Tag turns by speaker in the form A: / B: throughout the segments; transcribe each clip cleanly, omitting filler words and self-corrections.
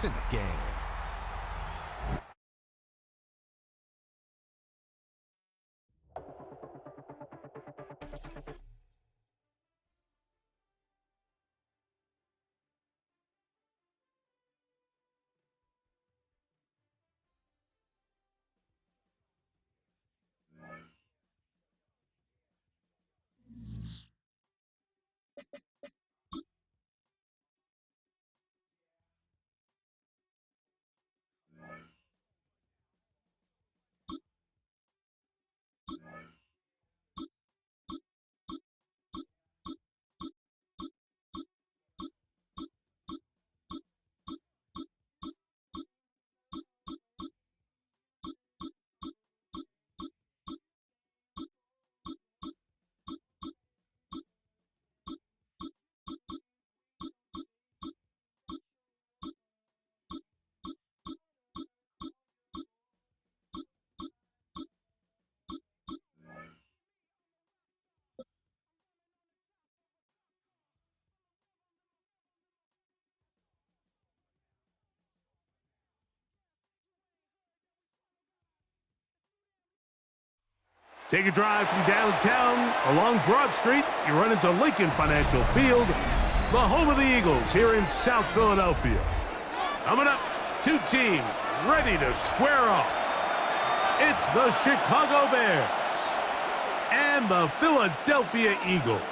A: in the game.
B: Take a drive from downtown along Broad Street. You run into Lincoln Financial Field, the home of the Eagles here in South Philadelphia. Coming up, two teams ready to square off. It's the Chicago Bears and the Philadelphia Eagles.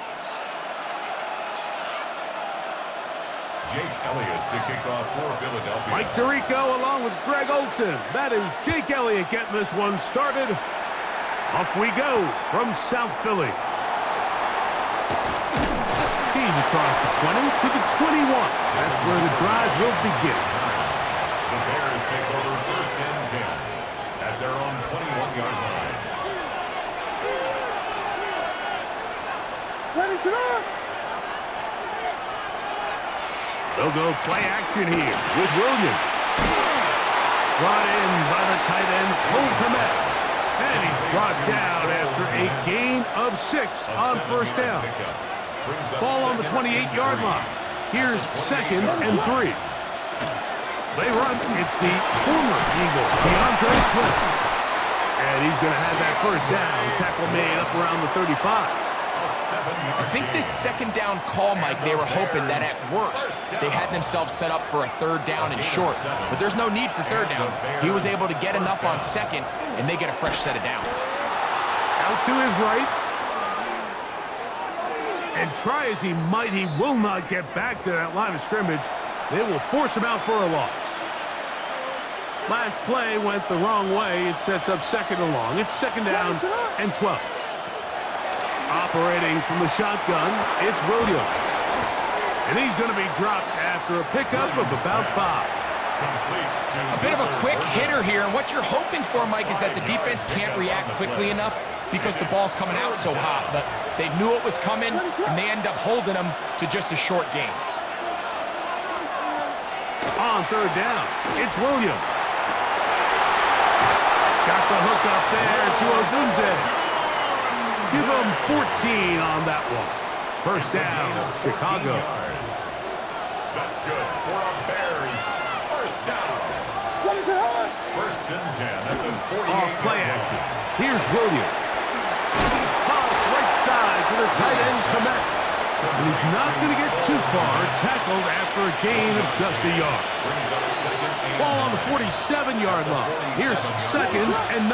C: Jake Elliott to kick off for Philadelphia.
B: Mike Tirico along with Greg Olson. That is Jake Elliott getting this one started. Off we go from South Philly. He's across the 20 to the 21. That's where the drive will begin.
C: The Bears take over first and 10 at their own 21-yard line.
B: They'll go play action here with Williams. Brought in by the tight end, Cole Kmet. And he's brought down after a gain of 6 on first down. Ball on the 28-yard line. Here's second and 3. They run. It's the former Eagle, DeAndre Swift. And he's going to have that first down. Tackle made up around the 35.
D: I think this second down call, Mike, they were hoping that at worst they had themselves set up for a third down and short. But there's no need for third down. He was able to get enough on second, and they get a fresh set of downs.
B: Out to his right. And try as he might, he will not get back to that line of scrimmage. They will force him out for a loss. Last play went the wrong way. It sets up second and long. It's second down and 12. Operating from the shotgun, it's Williams. And he's going to be dropped after a pickup of about 5.
D: A bit of a quick hitter here, and what you're hoping for, Mike, is that the defense can't react quickly enough because the ball's coming out so hot. But they knew it was coming, and they end up holding them to just a short game.
B: On third down, it's Williams. He's got the hook up there to Odunze. Give him 14 on that one. First down, Chicago.
C: That's good for a Bears first down. First and 10 at the 48.
B: Off play action. Here's Williams. Pass right side to the tight end, Kmet. And he's not going to get too far. Tackled after a gain of just a yard. Ball on the 47-yard line. Here's second and 9.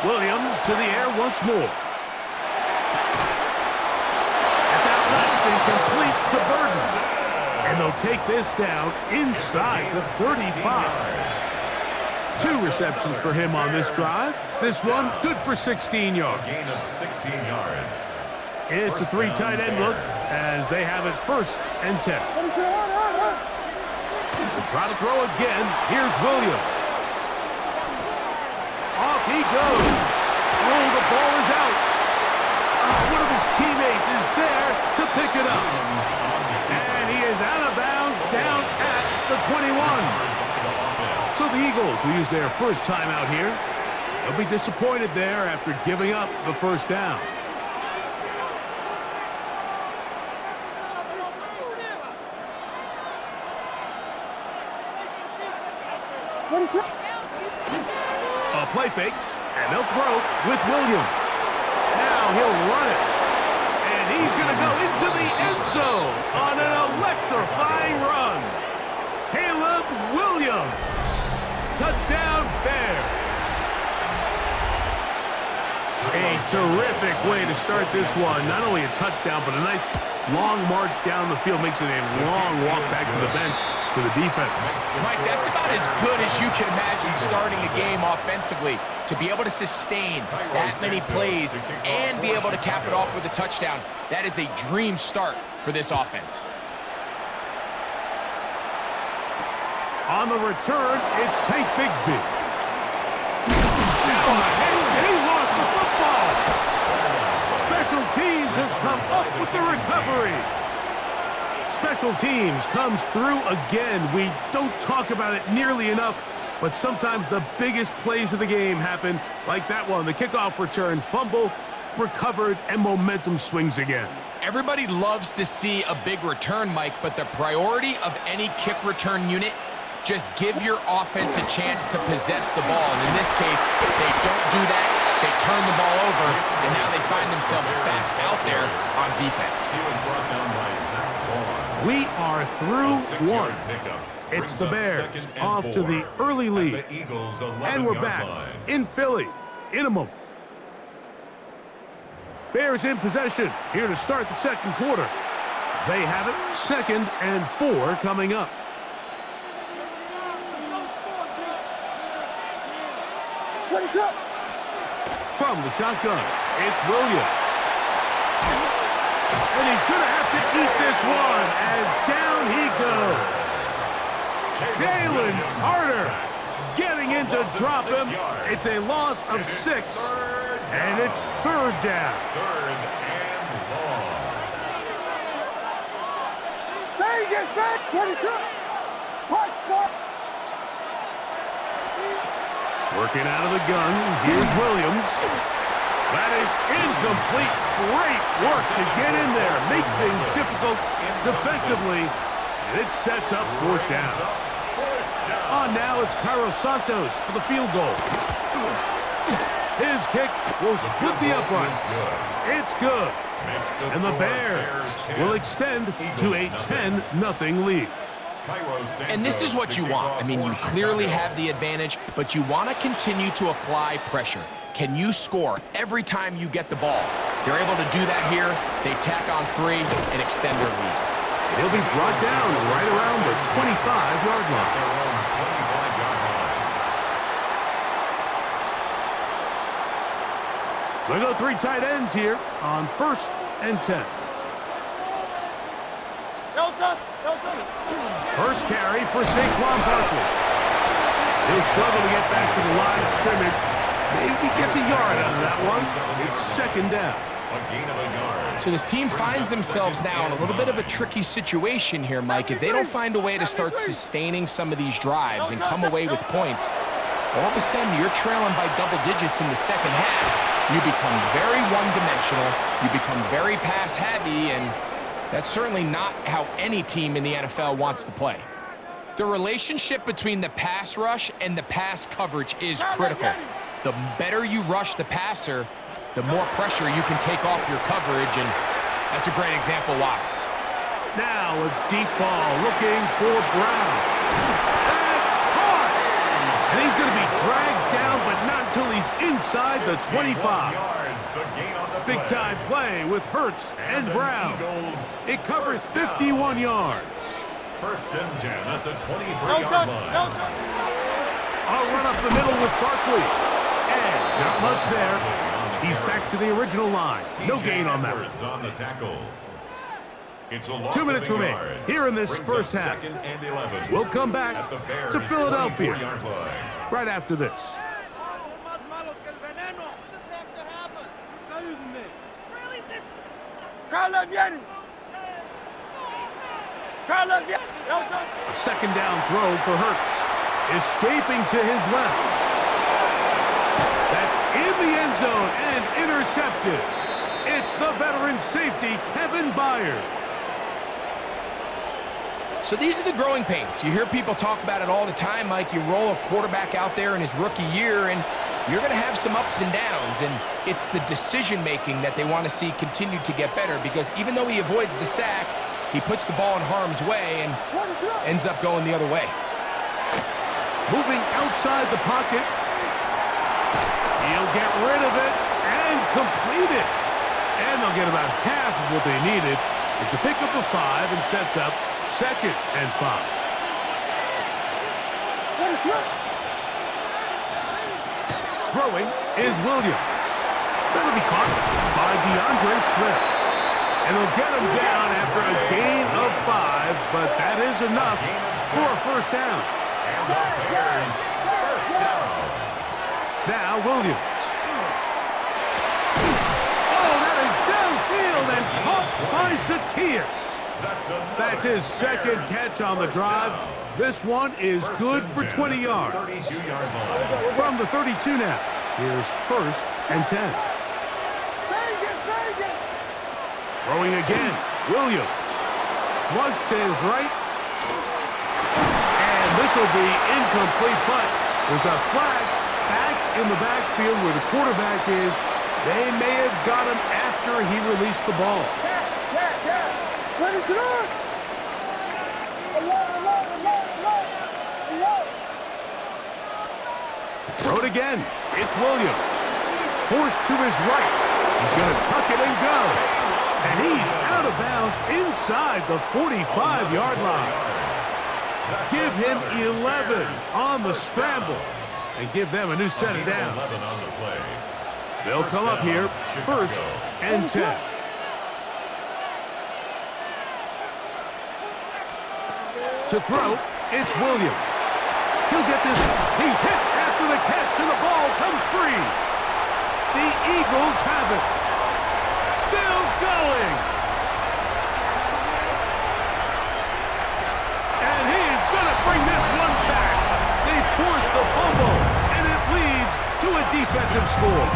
B: Williams to the air once more. It's out left and complete to Burden. And they'll take this down inside the 35. 2 receptions for him on this drive. This one good for 16 yards.
C: Gain of 16 yards.
B: It's a 3 tight end look as they have it first and 10. They'll try to throw again. Here's Williams. Off he goes. Oh, the ball is out. One of his teammates is there to pick it up. And he is out of bounds down at the 21. So the Eagles will use their first timeout here. They'll be disappointed there after giving up the first down. A play fake, and they'll throw with Williams. Now he'll run it. And he's going to go into the end zone on an electrifying run. Caleb Williams. Touchdown, Bears. A terrific way to start this one. Not only a touchdown, but a nice long march down the field. Makes it a long walk back to the bench for the defense.
D: Mike, that's about as good as you can imagine starting a game offensively. To be able to sustain that many plays and be able to cap it off with a touchdown, that is a dream start for this offense.
B: On the return, it's Tank Bigsby. Now and he lost the football. Special teams has come up with the recovery. Special teams comes through again. We don't talk about it nearly enough, but sometimes the biggest plays of the game happen like that one. The kickoff return, fumble, recovered, and momentum swings again.
D: Everybody loves to see a big return, Mike, but the priority of any kick return unit, just give your offense a chance to possess the ball. And in this case, they don't do that. They turn the ball over, and now they find themselves back out there on defense.
C: He was brought down by Zach Ball.
B: We are through one. It's the Bears off to the early lead. And we're back in Philly in a moment. Bears in possession here to start the second quarter. They have it 2nd and 4 coming up. What's up? From the shotgun, it's Williams. And he's going to have to eat this one as down he goes. Jalen Carter getting in to drop him. It's a loss of 6, and it's 3rd down.
C: 3rd and long.
B: Vegas, what is up? Working out of the gun, here's Williams. That is incomplete. Great work to get in there, make things difficult defensively, and it sets up 4th down. On now, it's Cairo Santos for the field goal. His kick will split the uprights. It's good. And the Bears will extend to a 10-0 lead.
D: And this is what you want. I mean, you clearly have the advantage, but you want to continue to apply pressure. Can you score every time you get the ball? They're able to do that here. They tack on 3 and extend their lead.
B: He'll be brought down right around the 25-yard line. We'll go 3 tight ends here on 1st and 10. First carry for Saquon Barkley. He'll struggle to get back to the line of scrimmage. Maybe gets a yard out of that one. It's 2nd down.
C: A gain of a yard.
D: So this team finds themselves now in a little bit of a tricky situation here, Mike. If they don't find a way to start sustaining some of these drives and come away with points, all of a sudden you're trailing by double digits in the second half. You become very one-dimensional. You become very pass-heavy, and that's certainly not how any team in the NFL wants to play. The relationship between the pass rush and the pass coverage is critical. The better you rush the passer, the more pressure you can take off your coverage, and that's a great example why.
B: Now a deep ball looking for Brown. That's caught! And he's going to be dragged down, but not until he's inside the 25. Big-time play with Hurts and Brown. It covers 51 yards.
C: 1st and 10 at the 23-yard line.
B: I'll run up the middle with Barkley. And not much there. He's back to the original line. No gain on that one.
C: On the tackle. It's a loss
B: 2 minutes
C: of a
B: remain
C: yard.
B: here in this
C: Brings
B: first
C: up
B: half.
C: 2nd and 11.
B: We'll come back
C: At the Bears'
B: to Philadelphia
C: 24-yard line.
B: right after this. A 2nd down throw for Hurts. Escaping to his left. That's in the end zone and intercepted. It's the veteran safety, Kevin Byard.
D: So these are the growing pains. You hear people talk about it all the time, Mike. You roll a quarterback out there in his rookie year, and you're going to have some ups and downs, and it's the decision-making that they want to see continue to get better, because even though he avoids the sack, he puts the ball in harm's way and ends up going the other way.
B: Moving outside the pocket. He'll get rid of it and complete it. And they'll get about half of what they needed. It's a pickup of 5 and sets up 2nd and 5. Throwing is Williams. That'll be caught by DeAndre Swift. And they'll get him down after a gain of 5, but that is enough for a first down.
C: And the Bears first down.
B: Now Williams. Oh, that is downfield and caught by Zacchaeus. That's his 2nd catch on the drive. This one is good for 20 yards. From the 32 now, here's 1st and 10. Throwing again, Williams. Flush to his right. And this will be incomplete, but there's a flag back in the backfield where the quarterback is. They may have got him after he released the ball. Throw it again. It's Williams. Forced to his right. He's going to tuck it and go. And he's out of bounds inside the 45-yard line. Give him 11 on the scramble and give them a new set of downs. They'll come up here, 1st and 10. To throw, it's Williams. He'll get this. He's hit after the catch, and the ball comes free. The Eagles have it. Still going. And he's going to bring this one back. They force the fumble, and it leads to a defensive score.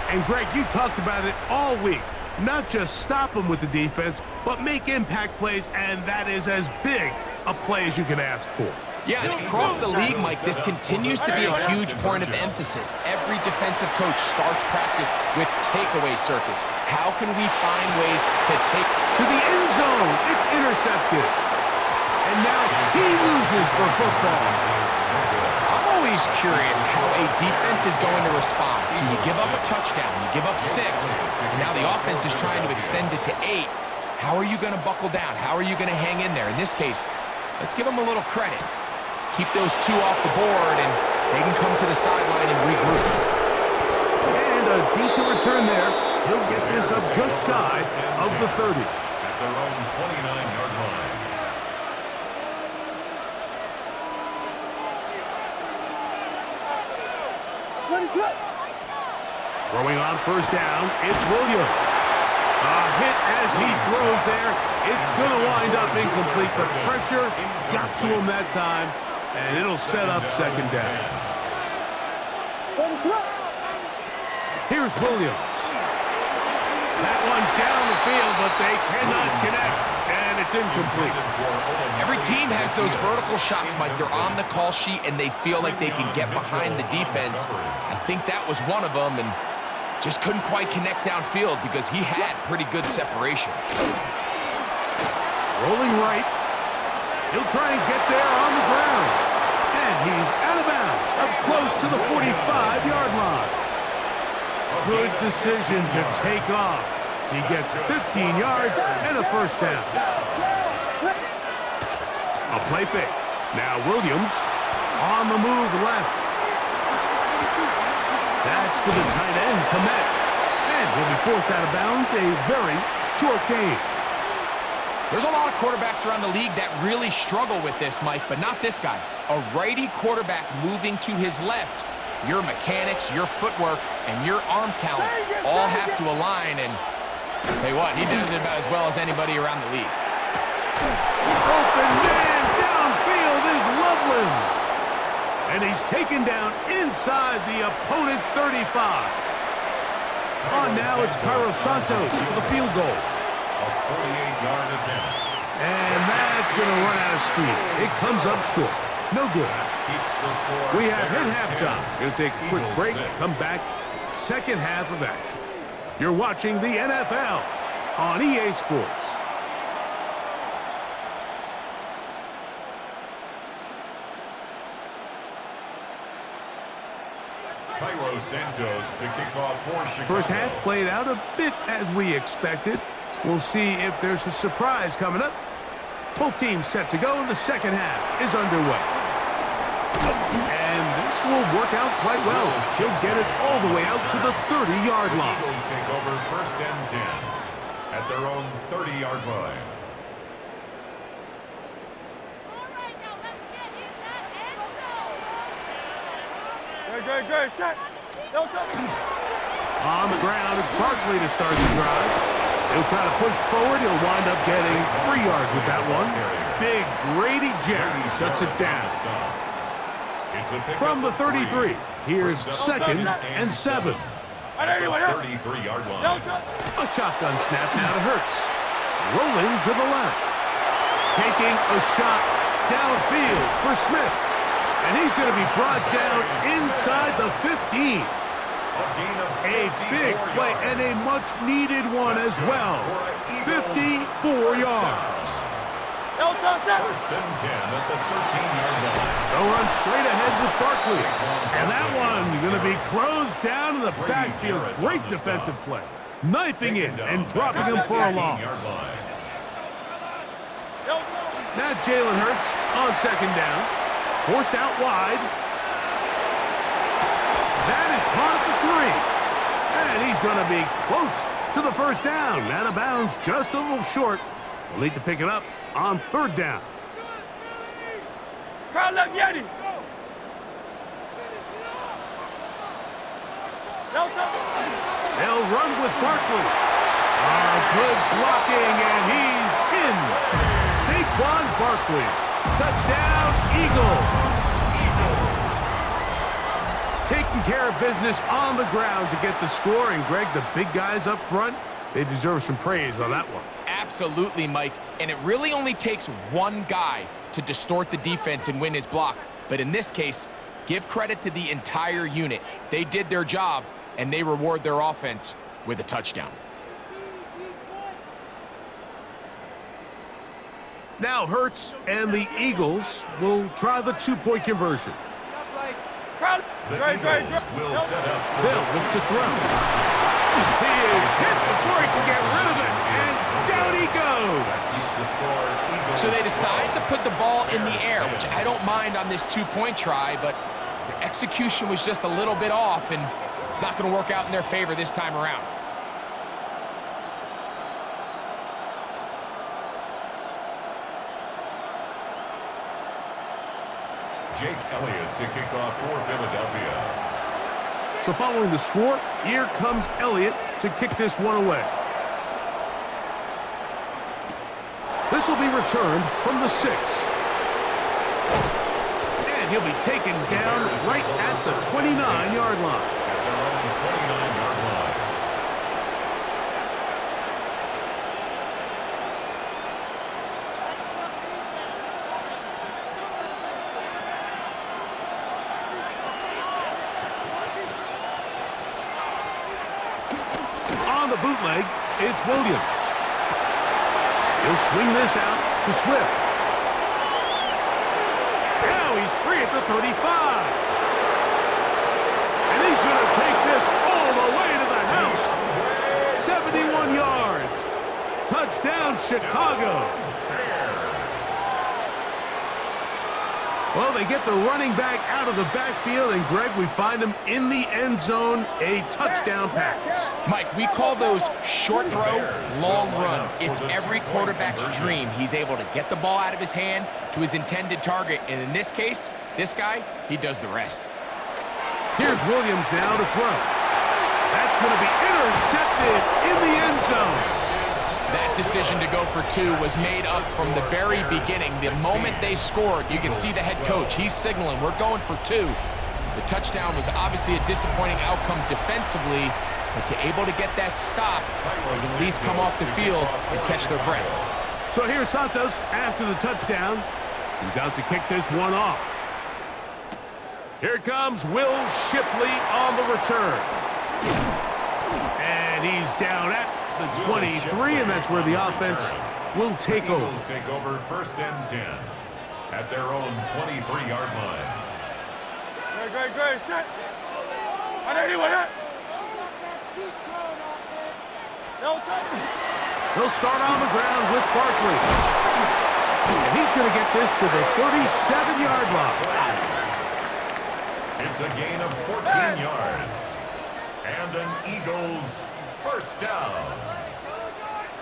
B: And Greg, you talked about it all week. Not just stop them with the defense, but make impact plays, and that is as big a play as you can ask for.
D: Yeah, and across the league, Mike, this continues to be a huge point of emphasis. Every defensive coach starts practice with takeaway circuits. How can we find ways to take
B: to the end zone? It's intercepted. And now he loses the football.
D: I'm always curious how a defense is going to respond. So you give up a touchdown, you give up 6, and now the offense is trying to extend it to 8. How are you going to buckle down? How are you going to hang in there? In this case, let's give them a little credit. Keep those 2 off the board, and they can come to the sideline and regroup.
B: And a decent return there. He'll get this up just shy of the 30.
C: At their own 29-yard line.
B: Throwing on 1st down, it's Williams. A hit as he throws there. It's going to wind up incomplete, but pressure got to him that time, and it'll set up 2nd down. Here's Williams. That one down the field, but they cannot connect, and it's incomplete.
D: Every team has those vertical shots, Mike. They're on the call sheet, and they feel like they can get behind the defense. I think that was one of them, and just couldn't quite connect downfield because he had pretty good separation.
B: Rolling right. He'll try and get there on the ground. And he's out of bounds, up close to the 45-yard line. Good decision to take off. He gets 15 yards and a 1st down. A play fake. Now Williams on the move left. That's to the tight end, Komet. And he'll be forced out of bounds, a very short game.
D: There's a lot of quarterbacks around the league that really struggle with this, Mike, but not this guy. A righty quarterback moving to his left. Your mechanics, your footwork, and your arm talent all have to align, and tell you what, he does it about as well as anybody around the league.
B: Open man downfield is Loveland. And he's taken down inside the opponent's 35. On now, it's Cairo Santos for the field goal.
C: A 48-yard attempt.
B: And that's going to run out of steam. It comes up short. No good.
C: Keeps the score.
B: We have hit
C: Bears
B: halftime.
C: 10,
B: Going to take a quick
C: Eagles
B: break.
C: 6.
B: Come back. Second half of action. You're watching the NFL on EA Sports.
C: Cairo Santos to kick off for Chicago.
B: First half played out a bit as we expected. We'll see if there's a surprise coming up. Both teams set to go, and the second half is underway. And this will work out quite well. He'll get it all the way out to the 30-yard line.
C: The Eagles take over first and 10 at their own 30-yard line.
A: Good, set.
B: On the ground, it's Barkley to start the drive. He'll try to push forward. He'll wind up getting 3 yards with that one. Big Grady Jarrett shuts it down. From the 33, here's second and 7.
C: 33-yard line.
B: A shotgun snap now to Hurts. Rolling to the left. Taking a shot downfield for Smith. And he's going to be brought down inside the 15. A big play and a much-needed one as well. 54 yards.
C: First and 10 at the 13-yard line.
B: They'll run straight ahead with Barkley. And that one going to be closed down in the backfield. Great defensive play. Knifing in and dropping him for a loss. Now Jalen Hurts on second down. Forced out wide. That is caught at the 3. And he's going to be close to the first down. Out of bounds, just a little short. We'll need to pick it up on third down. They'll run with Barkley. Good blocking, and he's in. Saquon Barkley. Touchdown, Eagles. Taking care of business on the ground to get the score. And, Greg, the big guys up front, they deserve some praise on that one.
D: Absolutely, Mike. And it really only takes one guy to distort the defense and win his block. But in this case, give credit to the entire unit. They did their job, and they reward their offense with a touchdown.
B: Now Hurts and the Eagles will try the two-point conversion.
C: The Eagles will set up.
B: They'll look to throw. He is hit before he can get rid of it, and down he goes.
D: So they decide to put the ball in the air, which I don't mind on this two-point try, but the execution was just a little bit off, and it's not going to work out in their favor this time around.
C: Jake Elliott to kick off for Philadelphia.
B: So following the score, here comes Elliott to kick this one away. This will be returned from the 6. And he'll be taken down right at the 29-yard line.
C: At their own 29-yard line.
B: On the bootleg, it's Williams. He'll swing this out to Swift. Now he's free at the 35. And he's going to take this all the way to the house. 71 yards. Touchdown, Chicago. Well, they get the running back out of the backfield, and, Greg, we find him in the end zone, a touchdown pass.
D: Mike, we call those short throw, long run. It's every quarterback's dream. He's able to get the ball out of his hand to his intended target, and in this case, this guy, he does the rest.
B: Here's Williams now to throw. That's going to be intercepted in the end zone.
D: That decision to go for 2 was made up from the very beginning. The moment they scored, you can see the head coach. He's signaling, we're going for 2. The touchdown was obviously a disappointing outcome defensively, but to able to get that stop, they can at least come off the field and catch their breath.
B: So here's Santos after the touchdown. He's out to kick this one off. Here comes Will Shipley on the return. And he's down at the 23, and that's where the offense will take over.
C: Eagles take over 1st and 10 at their own 23-yard line.
A: Great, set. I know you want it.
B: He'll start on the ground with Barkley. And he's going to get this to the 37-yard line.
C: It's a gain of 14 yards. And an Eagles 1st down.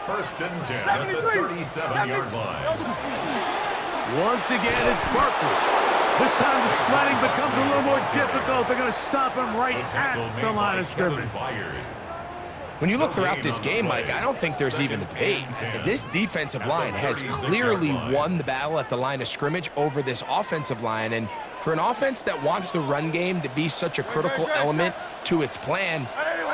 C: 1st and 10 at the 37-yard line.
B: Once again, it's Barkley. This time the sledding becomes a little more difficult. They're going to stop him right at the line of scrimmage.
D: When you look throughout this game, Mike, I don't think there's even a debate. This defensive line has clearly won the battle at the line of scrimmage over this offensive line. And for an offense that wants the run game to be such a critical element to its plan,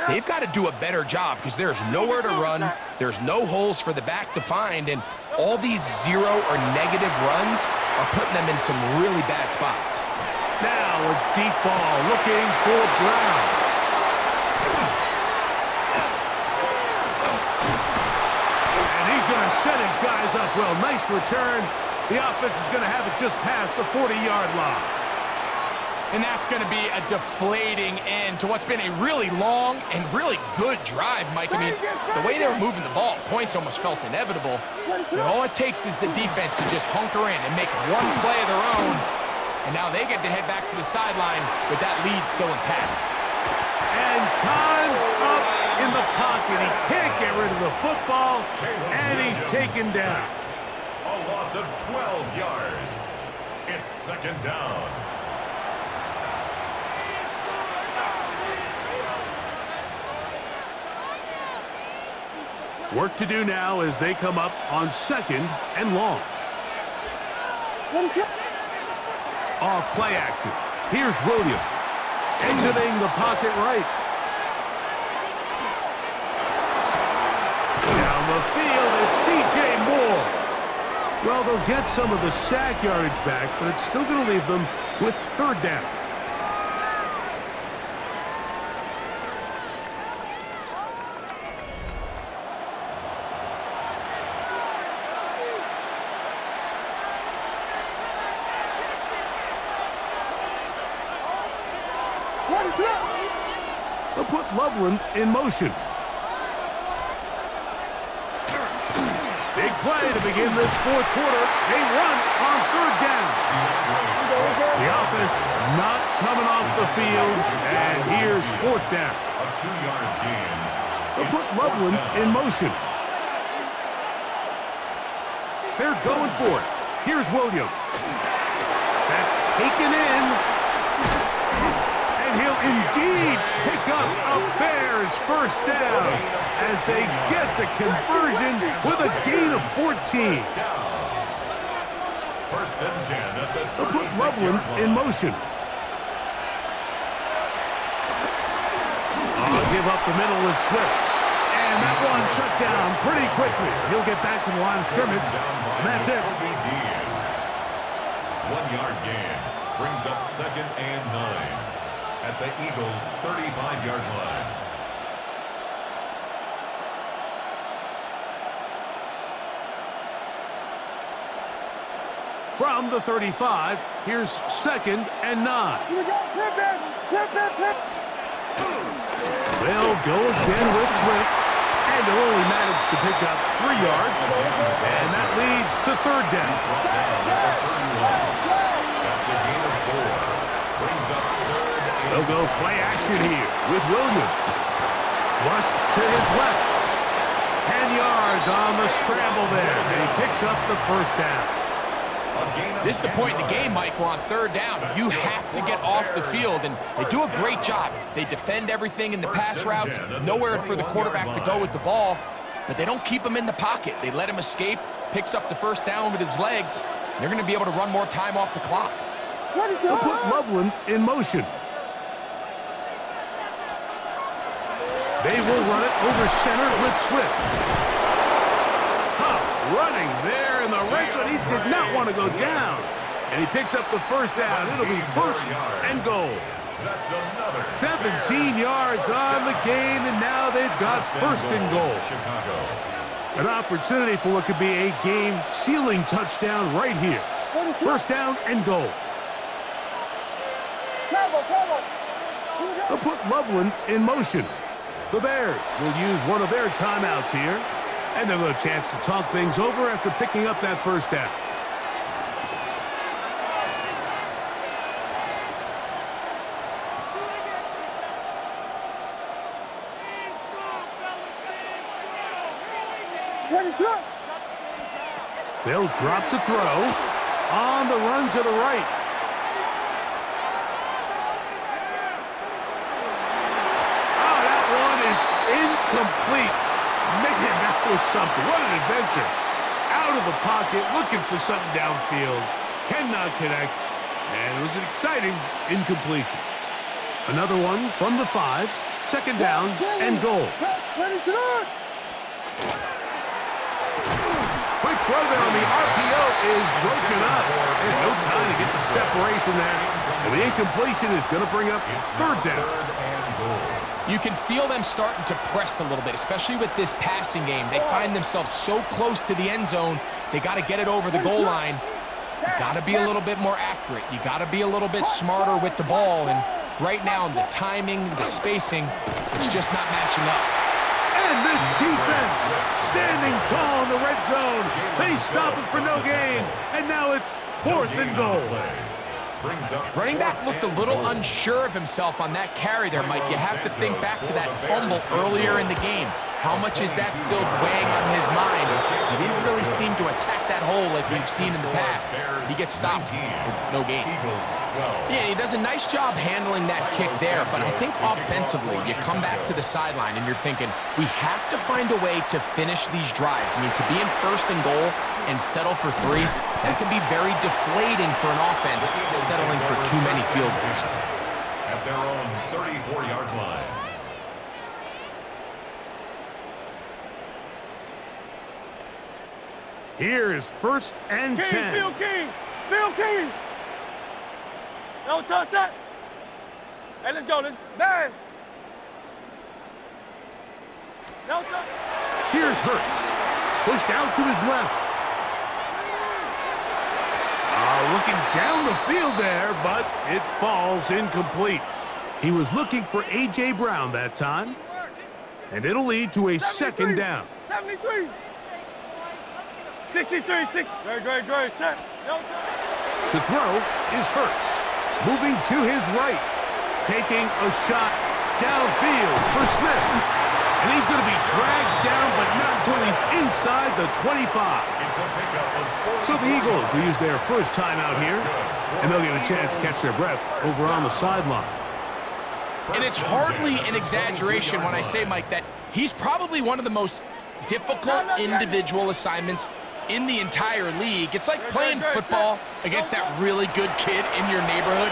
D: they've got to do a better job because there's nowhere to run, there's no holes for the back to find, and all these zero or negative runs are putting them in some really bad spots.
B: Now a deep ball looking for Brown. And he's going to set his guys up well. Nice return. The offense is going to have it just past the 40-yard line.
D: And that's going to be a deflating end to what's been a really long and really good drive, Mike. I mean, the way they were moving the ball, points almost felt inevitable. And all it takes is the defense to just hunker in and make one play of their own. And now they get to head back to the sideline with that lead still intact.
B: And time's up in the pocket. He can't get rid of the football, and he's taken down.
C: A loss of 12 yards. It's 2nd down.
B: Work to do now as they come up on 2nd and long. Off play action. Here's Williams. Exiting the pocket right. Down the field, it's DJ Moore. Well, they'll get some of the sack yardage back, but it's still going to leave them with 3rd down. They'll put Loveland in motion. Big play to begin this 4th quarter. They run on 3rd down. The offense not coming off the field, and here's 4th down.
C: A 2-yard gain.
B: They'll put Loveland in motion. They're going for it. Here's Williams. That's taken in. And he'll indeed pick up a Bears 1st down as they get the conversion with a gain of 14.
C: 1st and 10 at the 36-yard line.
B: They'll put Loveland in motion. Give up the middle with Swift. And that one shut down pretty quickly. He'll get back to the line of scrimmage, and that's it.
C: 1-yard gain brings up 2nd and 9 at the Eagles' 35-yard line.
B: From the 35, here's 2nd and 9.
A: Here we go. Pip.
B: They'll go again with Swift, and they'll only manage to pick up 3 yards, and that leads to 3rd down.
C: That's a gain of 4. Brings up 3rd and
B: They'll go play action here with Williams. Flushed to his left. 10 yards on the scramble there, and he picks up the 1st down.
D: This is the point in the game, Mike. We're on 3rd down. You have to get off the field, and they do a great job. They defend everything in the pass routes, nowhere for the quarterback to go with the ball, but they don't keep him in the pocket. They let him escape, picks up the 1st down with his legs. They're going to be able to run more time off the clock.
B: They'll put Loveland in motion. They will run it over center with Swift. Tough running there in the red zone. He did not want to go down. And he picks up the first down. It'll be first and goal.
C: That's another
B: 17 yards on the gain, and now they've got first and goal.
C: Chicago.
B: An opportunity for what could be a game-sealing touchdown right here. First down and goal. They'll put Loveland in motion. The Bears will use one of their timeouts here, and they'll have a chance to talk things over after picking up that first down. They'll drop to throw. On the run to the right. Oh, that one is incomplete. Man, that was something. What an adventure. Out of the pocket, looking for something downfield. Cannot connect. And it was an exciting incompletion. Another one from the 5. Second down and goal. Quick throw there on the RPO is broken up. And no time to get the separation there. And the incompletion is going to bring up third down.
D: You can feel them starting to press a little bit, especially with this passing game. They find themselves so close to the end zone, they got to get it over the goal line. You got to be a little bit more accurate. You got to be a little bit smarter with the ball. And right now, the timing, the spacing, it's just not matching up.
B: And this defense standing tall in the red zone. They stop it for no gain. And now it's fourth and goal.
D: Running back looked a little unsure of himself on that carry there, Mike. You have to think back to that fumble earlier in the game. How much is that still weighing on his mind? He didn't really seem to attack that hole like we've seen in the past. He gets stopped for no gain. Yeah, he does a nice job handling that kick there, but I think offensively, you come back to the sideline and you're thinking, we have to find a way to finish these drives. I mean, to be in first and goal and settle for 3, that can be very deflating for an offense settling for too many field goals.
C: At their own 34-yard line.
B: Here's first and 10.
A: Phil King! Phil King! No touch that! Hey, let's go. Let's bang! No touch!
B: Here's Hurts. Pushed out to his left. Looking down the field there, but it falls incomplete. He was looking for A.J. Brown that time. And it'll lead to a second down.
A: 73! 63, 6. Great, set. No touch.
B: To throw is Hurts. Moving to his right. Taking a shot downfield for Smith. And he's going to be dragged down, but not until he's inside the 25. So the Eagles will use their first timeout here, and they'll get a chance to catch their breath over on the sideline.
D: And it's hardly an exaggeration when I say, Mike, that he's probably one of the most difficult individual assignments in the entire league. It's like playing football against that really good kid in your neighborhood.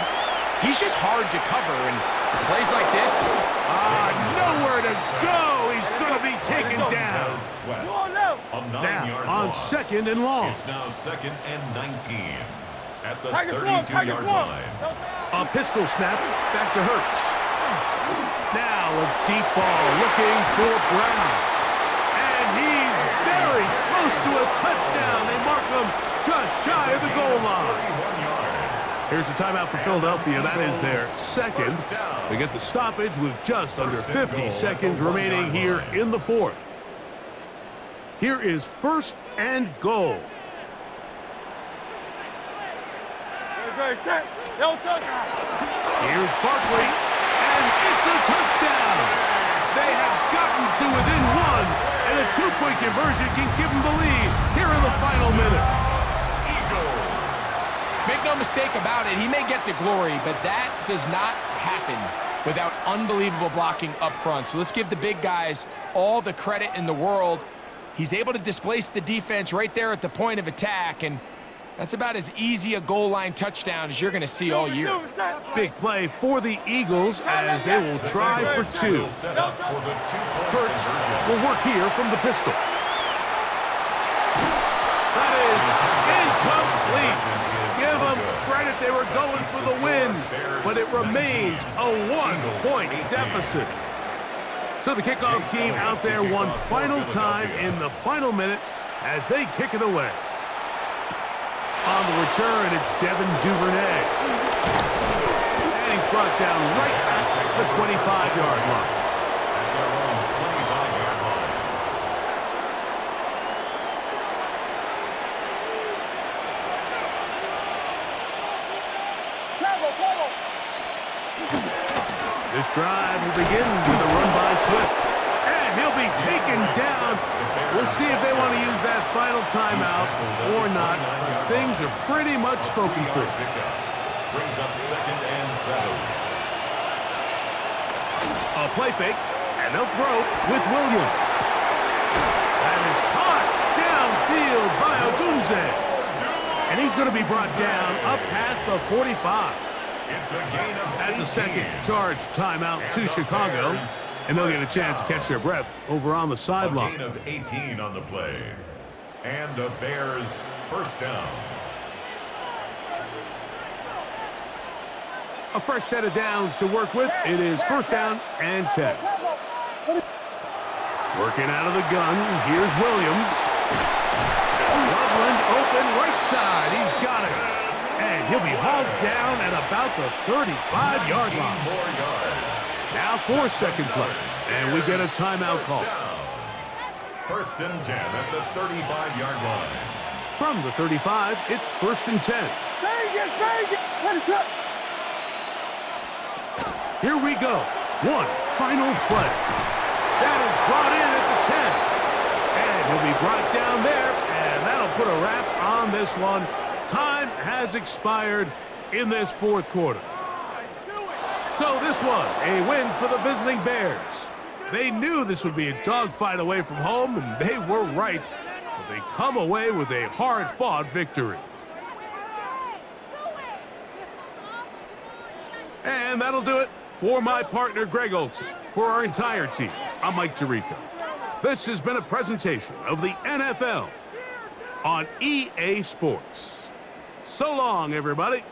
D: He's just hard to cover, and plays like this.
B: Nowhere to go. He's going to be taken down. Now on second and long.
C: It's now second and 19 at the 32-yard line.
B: A pistol snap back to Hurts. Now a deep ball looking for Brown. And he's very close to a touchdown. They mark him just shy of the goal line. Here's a timeout for Philadelphia. That is their second. They get the stoppage with just under 50 seconds remaining here in the fourth. Here is first and goal.
A: Set. No touch.
B: Here's Barkley, and it's a touchdown. They have gotten to within 1, and a 2-point conversion can give them the lead here in the final minute.
D: Make no mistake about it, he may get the glory, but that does not happen without unbelievable blocking up front. So let's give the big guys all the credit in the world. He's able to displace the defense right there at the point of attack, and That's about as easy a goal line touchdown as you're going to see all year.
B: Big play for the Eagles as they will try for two. Hurts will work here from the pistol. That is incomplete. Give them credit, they were going for the win, but it remains a 1-point deficit. So the kickoff team out there one final time in the final minute as they kick it away. On the return, it's Devin Duvernay. And he's brought down right at the 25-yard line.
C: At their own 25-yard line.
B: This drive will begin with a run by Swift. And he'll be taken down. We'll see if they want to use that final timeout or not. Things are pretty much spoken for.
C: Brings up 2nd and 7.
B: A play fake, and they'll throw with Williams. That is caught downfield by Odunze. And he's going to be brought down up past the 45.
C: It's a gain of 18.
B: That's a second charge timeout to Chicago. And they'll get a chance to catch their breath over on the sideline.
C: A gain of 18 on the play. And the Bears first down.
B: A fresh set of downs to work with. It is first down and 10. Working out of the gun. Here's Williams. Loveland open right side. He's got it. And he'll be hauled down at about the 35-yard line.
C: More yards.
B: Now 4 seconds left, and we get a timeout call.
C: First and 10 at the 35-yard line.
B: From the 35, it's first and 10.
A: Vegas! Let it up!
B: Here we go. One final play. That is brought in at the 10. And he'll be brought down there, and that'll put a wrap on this one. Time has expired in this fourth quarter. So this one, a win for the visiting Bears. They knew this would be a dogfight away from home, and they were right as they come away with a hard-fought victory. And that'll do it for my partner, Greg Olson. For our entire team, I'm Mike Tirico. This has been a presentation of the NFL on EA Sports. So long, everybody.